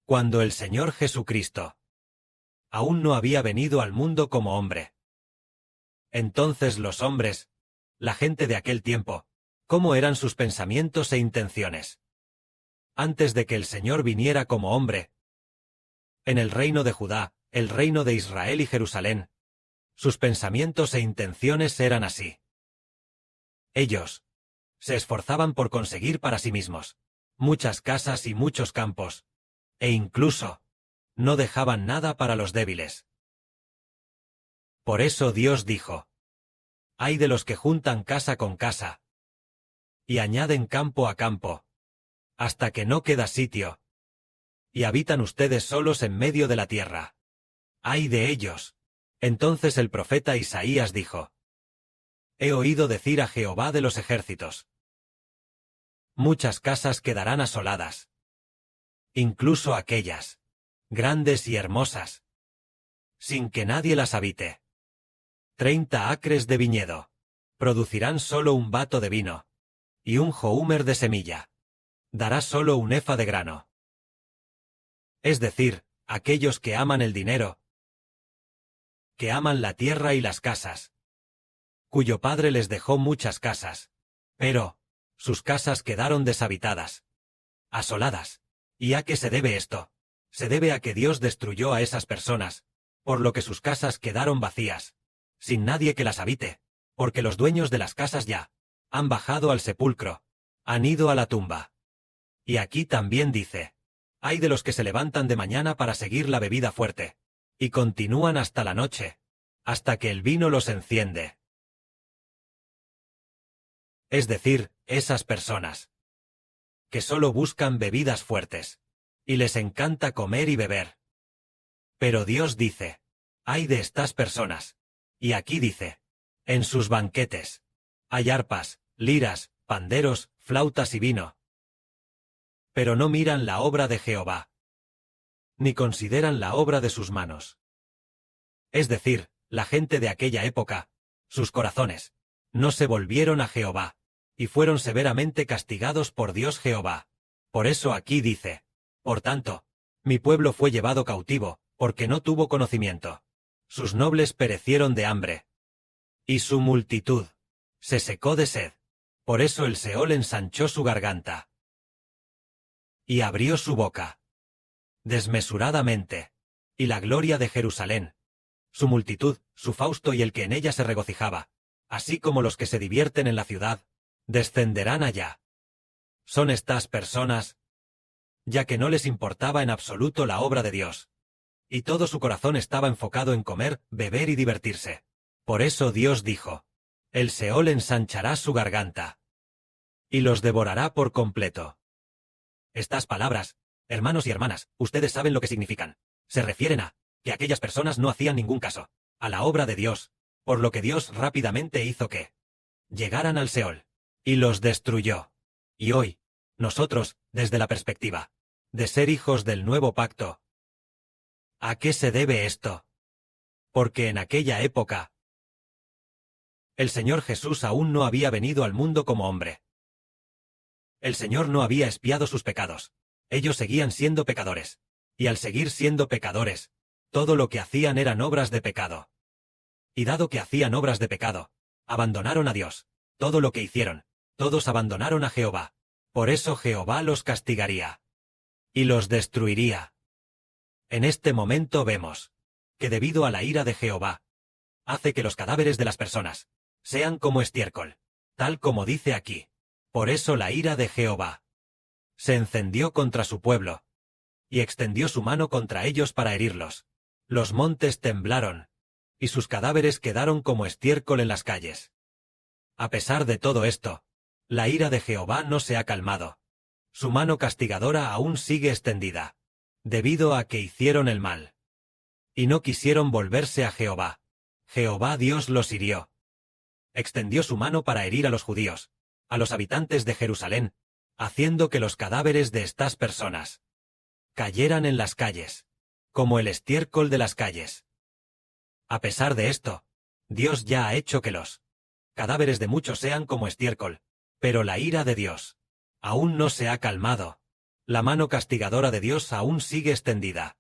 cuando el Señor Jesucristo aún no había venido al mundo como hombre. Entonces los hombres, la gente de aquel tiempo, ¿cómo eran sus pensamientos e intenciones? Antes de que el Señor viniera como hombre, en el reino de Judá, el reino de Israel y Jerusalén, sus pensamientos e intenciones eran así. Ellos se esforzaban por conseguir para sí mismos muchas casas y muchos campos, e incluso no dejaban nada para los débiles. Por eso Dios dijo: «Ay de los que juntan casa con casa y añaden campo a campo, hasta que no queda sitio, y habitan ustedes solos en medio de la tierra. ¡Ay de ellos!». Entonces el profeta Isaías dijo: «He oído decir a Jehová de los ejércitos: muchas casas quedarán asoladas, incluso aquellas grandes y hermosas, sin que nadie las habite. 30 acres de viñedo producirán solo un bato de vino, y un homer de semilla dará solo un efa de grano». Es decir, aquellos que aman el dinero, que aman la tierra y las casas, cuyo padre les dejó muchas casas, pero sus casas quedaron deshabitadas, asoladas. ¿Y a qué se debe esto? Se debe a que Dios destruyó a esas personas, por lo que sus casas quedaron vacías, sin nadie que las habite, porque los dueños de las casas ya han bajado al sepulcro, han ido a la tumba. Y aquí también dice: «Ay de los que se levantan de mañana para seguir la bebida fuerte, y continúan hasta la noche, hasta que el vino los enciende». Es decir, esas personas que solo buscan bebidas fuertes, y les encanta comer y beber. Pero Dios dice: «Ay de estas personas». Y aquí dice: «En sus banquetes hay arpas, liras, panderos, flautas y vino». Pero no miran la obra de Jehová, ni consideran la obra de sus manos. Es decir, la gente de aquella época, sus corazones, no se volvieron a Jehová, y fueron severamente castigados por Dios Jehová. Por eso aquí dice: «Por tanto, mi pueblo fue llevado cautivo, porque no tuvo conocimiento. Sus nobles perecieron de hambre, y su multitud se secó de sed. Por eso el Seol ensanchó su garganta, y abrió su boca desmesuradamente, y la gloria de Jerusalén, su multitud, su fausto y el que en ella se regocijaba, así como los que se divierten en la ciudad, descenderán allá». Son estas personas, ya que no les importaba en absoluto la obra de Dios, y todo su corazón estaba enfocado en comer, beber y divertirse. Por eso Dios dijo: «El Seol ensanchará su garganta, y los devorará por completo». Estas palabras, hermanos y hermanas, ustedes saben lo que significan. Se refieren a que aquellas personas no hacían ningún caso a la obra de Dios, por lo que Dios rápidamente hizo que llegaran al Seol, y los destruyó. Y hoy, nosotros, desde la perspectiva de ser hijos del nuevo pacto, ¿a qué se debe esto? Porque en aquella época, el Señor Jesús aún no había venido al mundo como hombre. El Señor no había expiado sus pecados. Ellos seguían siendo pecadores. Y al seguir siendo pecadores, todo lo que hacían eran obras de pecado. Y dado que hacían obras de pecado, abandonaron a Dios. Todo lo que hicieron, todos abandonaron a Jehová. Por eso Jehová los castigaría y los destruiría. En este momento vemos que debido a la ira de Jehová, hace que los cadáveres de las personas sean como estiércol, tal como dice aquí. Por eso la ira de Jehová se encendió contra su pueblo, y extendió su mano contra ellos para herirlos. Los montes temblaron, y sus cadáveres quedaron como estiércol en las calles. A pesar de todo esto, la ira de Jehová no se ha calmado. Su mano castigadora aún sigue extendida, debido a que hicieron el mal, y no quisieron volverse a Jehová. Jehová Dios los hirió. Extendió su mano para herir a los judíos, a los habitantes de Jerusalén, haciendo que los cadáveres de estas personas cayeran en las calles, como el estiércol de las calles. A pesar de esto, Dios ya ha hecho que los cadáveres de muchos sean como estiércol, pero la ira de Dios aún no se ha calmado. La mano castigadora de Dios aún sigue extendida.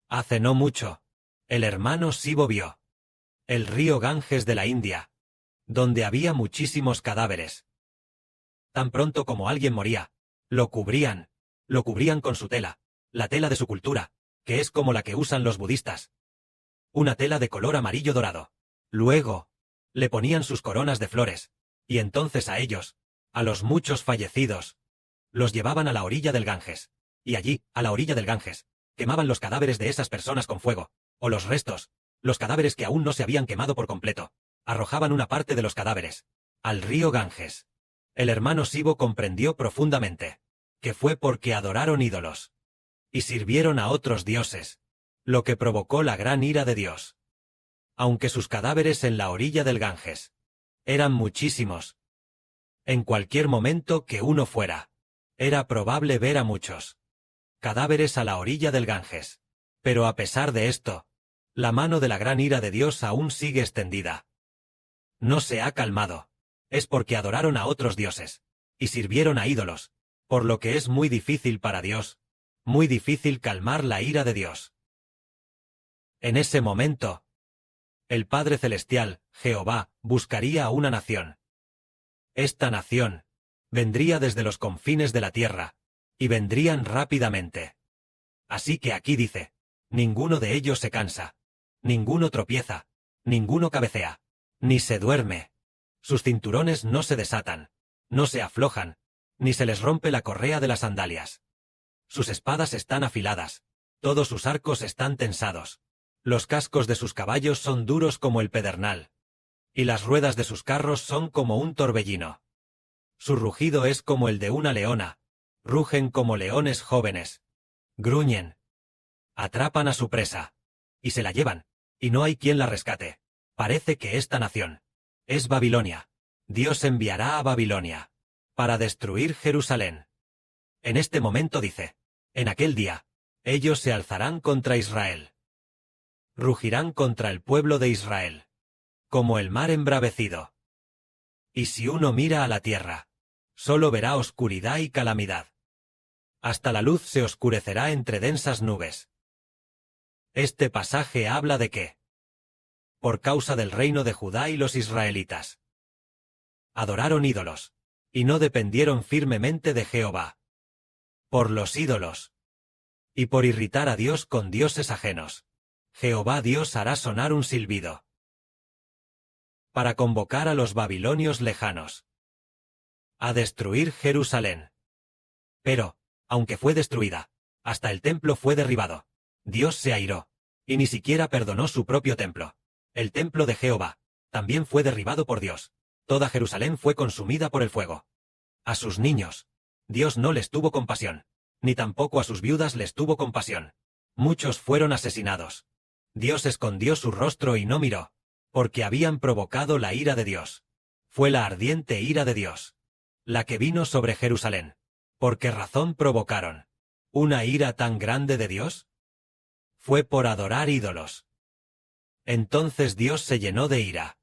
Hace no mucho, el hermano Sibo vio el río Ganges de la India, donde había muchísimos cadáveres. Tan pronto como alguien moría, lo cubrían con su tela, la tela de su cultura, que es como la que usan los budistas. Una tela de color amarillo dorado. Luego, le ponían sus coronas de flores, y entonces a ellos, a los muchos fallecidos, los llevaban a la orilla del Ganges, y allí, a la orilla del Ganges, quemaban los cadáveres de esas personas con fuego, o los restos, los cadáveres que aún no se habían quemado por completo, arrojaban una parte de los cadáveres al río Ganges. El hermano Sibo comprendió profundamente que fue porque adoraron ídolos y sirvieron a otros dioses, lo que provocó la gran ira de Dios. Aunque sus cadáveres en la orilla del Ganges eran muchísimos, en cualquier momento que uno fuera, era probable ver a muchos cadáveres a la orilla del Ganges. Pero a pesar de esto, la mano de la gran ira de Dios aún sigue extendida. No se ha calmado. Es porque adoraron a otros dioses y sirvieron a ídolos, por lo que es muy difícil para Dios, muy difícil calmar la ira de Dios. En ese momento, el Padre Celestial, Jehová, buscaría a una nación. Esta nación vendría desde los confines de la tierra, y vendrían rápidamente. Así que aquí dice, ninguno de ellos se cansa, ninguno tropieza, ninguno cabecea, ni se duerme. Sus cinturones no se desatan, no se aflojan, ni se les rompe la correa de las sandalias. Sus espadas están afiladas, todos sus arcos están tensados. Los cascos de sus caballos son duros como el pedernal, y las ruedas de sus carros son como un torbellino. Su rugido es como el de una leona, rugen como leones jóvenes, gruñen, atrapan a su presa, y se la llevan, y no hay quien la rescate. Parece que esta nación es Babilonia. Dios enviará a Babilonia para destruir Jerusalén. En este momento dice, en aquel día, ellos se alzarán contra Israel. Rugirán contra el pueblo de Israel, como el mar embravecido. Y si uno mira a la tierra, solo verá oscuridad y calamidad. Hasta la luz se oscurecerá entre densas nubes. Este pasaje habla de que, por causa del reino de Judá y los israelitas, adoraron ídolos, y no dependieron firmemente de Jehová. Por los ídolos, y por irritar a Dios con dioses ajenos, Jehová Dios hará sonar un silbido, para convocar a los babilonios lejanos, a destruir Jerusalén. Pero, aunque fue destruida, hasta el templo fue derribado. Dios se airó, y ni siquiera perdonó su propio templo. El templo de Jehová también fue derribado por Dios. Toda Jerusalén fue consumida por el fuego. A sus niños, Dios no les tuvo compasión, ni tampoco a sus viudas les tuvo compasión. Muchos fueron asesinados. Dios escondió su rostro y no miró, porque habían provocado la ira de Dios. Fue la ardiente ira de Dios, la que vino sobre Jerusalén. ¿Por qué razón provocaron una ira tan grande de Dios? Fue por adorar ídolos. Entonces Dios se llenó de ira,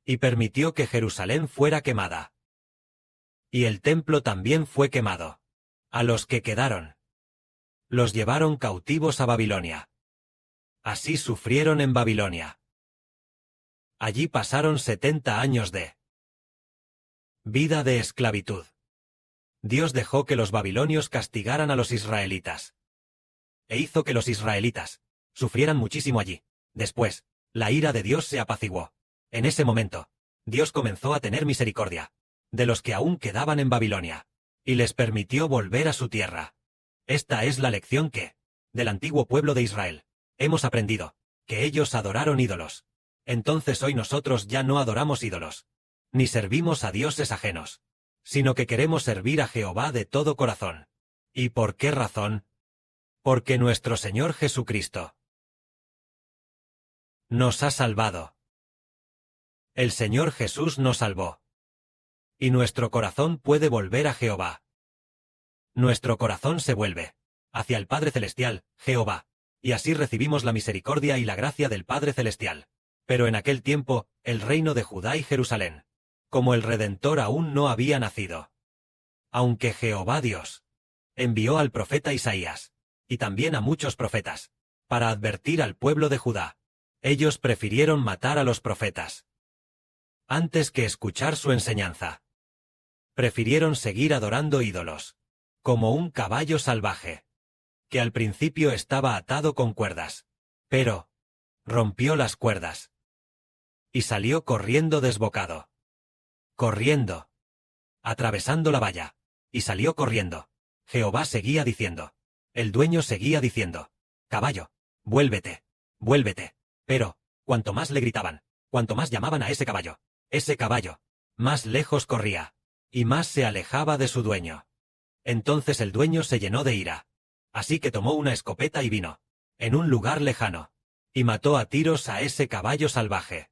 y permitió que Jerusalén fuera quemada. Y el templo también fue quemado. A los que quedaron, los llevaron cautivos a Babilonia. Así sufrieron en Babilonia. Allí pasaron 70 años de vida de esclavitud. Dios dejó que los babilonios castigaran a los israelitas, e hizo que los israelitas sufrieran muchísimo allí. Después, la ira de Dios se apaciguó. En ese momento, Dios comenzó a tener misericordia de los que aún quedaban en Babilonia, y les permitió volver a su tierra. Esta es la lección que, del antiguo pueblo de Israel, hemos aprendido, que ellos adoraron ídolos. Entonces hoy nosotros ya no adoramos ídolos, ni servimos a dioses ajenos, sino que queremos servir a Jehová de todo corazón. ¿Y por qué razón? Porque nuestro Señor Jesucristo nos ha salvado. El Señor Jesús nos salvó. Y nuestro corazón puede volver a Jehová. Nuestro corazón se vuelve hacia el Padre Celestial, Jehová, y así recibimos la misericordia y la gracia del Padre Celestial. Pero en aquel tiempo, el reino de Judá y Jerusalén, como el Redentor aún no había nacido. Aunque Jehová Dios envió al profeta Isaías, y también a muchos profetas, para advertir al pueblo de Judá. Ellos prefirieron matar a los profetas antes que escuchar su enseñanza. Prefirieron seguir adorando ídolos, como un caballo salvaje, que al principio estaba atado con cuerdas, pero rompió las cuerdas y salió corriendo desbocado. Corriendo, atravesando la valla, y salió corriendo. Jehová seguía diciendo. El dueño seguía diciendo: caballo, vuélvete, vuélvete. Pero, cuanto más le gritaban, cuanto más llamaban a ese caballo, más lejos corría, y más se alejaba de su dueño. Entonces el dueño se llenó de ira. Así que tomó una escopeta y vino, en un lugar lejano, y mató a tiros a ese caballo salvaje.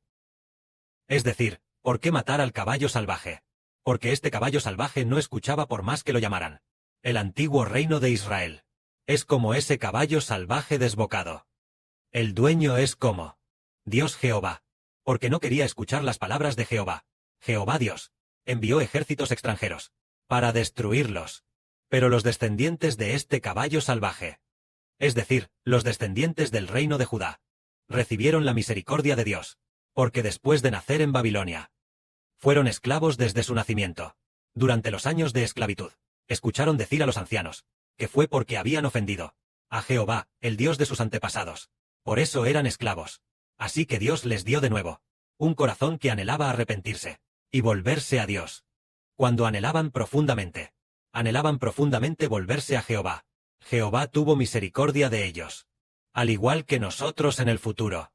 Es decir, ¿por qué matar al caballo salvaje? Porque este caballo salvaje no escuchaba por más que lo llamaran. El antiguo reino de Israel es como ese caballo salvaje desbocado. El dueño es como Dios Jehová, porque no quería escuchar las palabras de Jehová. Jehová Dios envió ejércitos extranjeros para destruirlos. Pero los descendientes de este caballo salvaje, es decir, los descendientes del reino de Judá, recibieron la misericordia de Dios, porque después de nacer en Babilonia, fueron esclavos desde su nacimiento. Durante los años de esclavitud, escucharon decir a los ancianos, que fue porque habían ofendido a Jehová, el Dios de sus antepasados. Por eso eran esclavos. Así que Dios les dio de nuevo un corazón que anhelaba arrepentirse y volverse a Dios. Cuando anhelaban profundamente volverse a Jehová, Jehová tuvo misericordia de ellos. Al igual que nosotros en el futuro.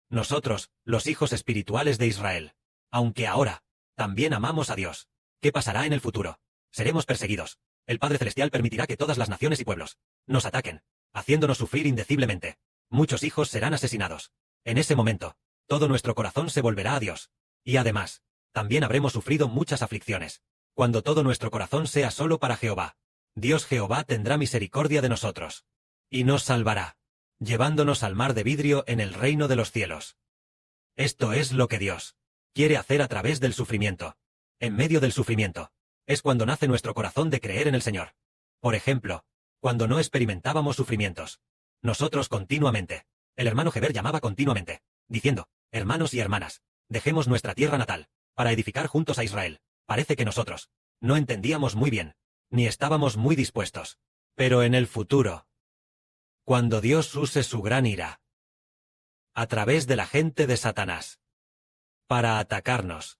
Nosotros, los hijos espirituales de Israel, aunque ahora también amamos a Dios, ¿qué pasará en el futuro? Seremos perseguidos. El Padre Celestial permitirá que todas las naciones y pueblos nos ataquen, haciéndonos sufrir indeciblemente. Muchos hijos serán asesinados. En ese momento, todo nuestro corazón se volverá a Dios. Y además, también habremos sufrido muchas aflicciones. Cuando todo nuestro corazón sea solo para Jehová, Dios Jehová tendrá misericordia de nosotros. Y nos salvará, llevándonos al mar de vidrio en el reino de los cielos. Esto es lo que Dios quiere hacer a través del sufrimiento. En medio del sufrimiento, es cuando nace nuestro corazón de creer en el Señor. Por ejemplo, cuando no experimentábamos sufrimientos, nosotros continuamente, el hermano Heber llamaba continuamente, diciendo: hermanos y hermanas, dejemos nuestra tierra natal, para edificar juntos a Israel. Parece que nosotros no entendíamos muy bien, ni estábamos muy dispuestos. Pero en el futuro, cuando Dios use su gran ira a través de la gente de Satanás para atacarnos,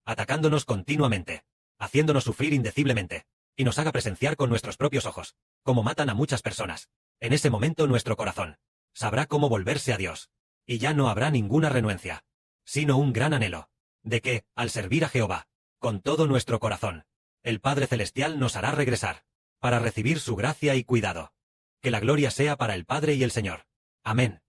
atacándonos continuamente, haciéndonos sufrir indeciblemente, y nos haga presenciar con nuestros propios ojos cómo matan a muchas personas, en ese momento nuestro corazón sabrá cómo volverse a Dios, y ya no habrá ninguna renuencia, sino un gran anhelo de que, al servir a Jehová con todo nuestro corazón, el Padre Celestial nos hará regresar para recibir su gracia y cuidado. Que la gloria sea para el Padre y el Señor. Amén.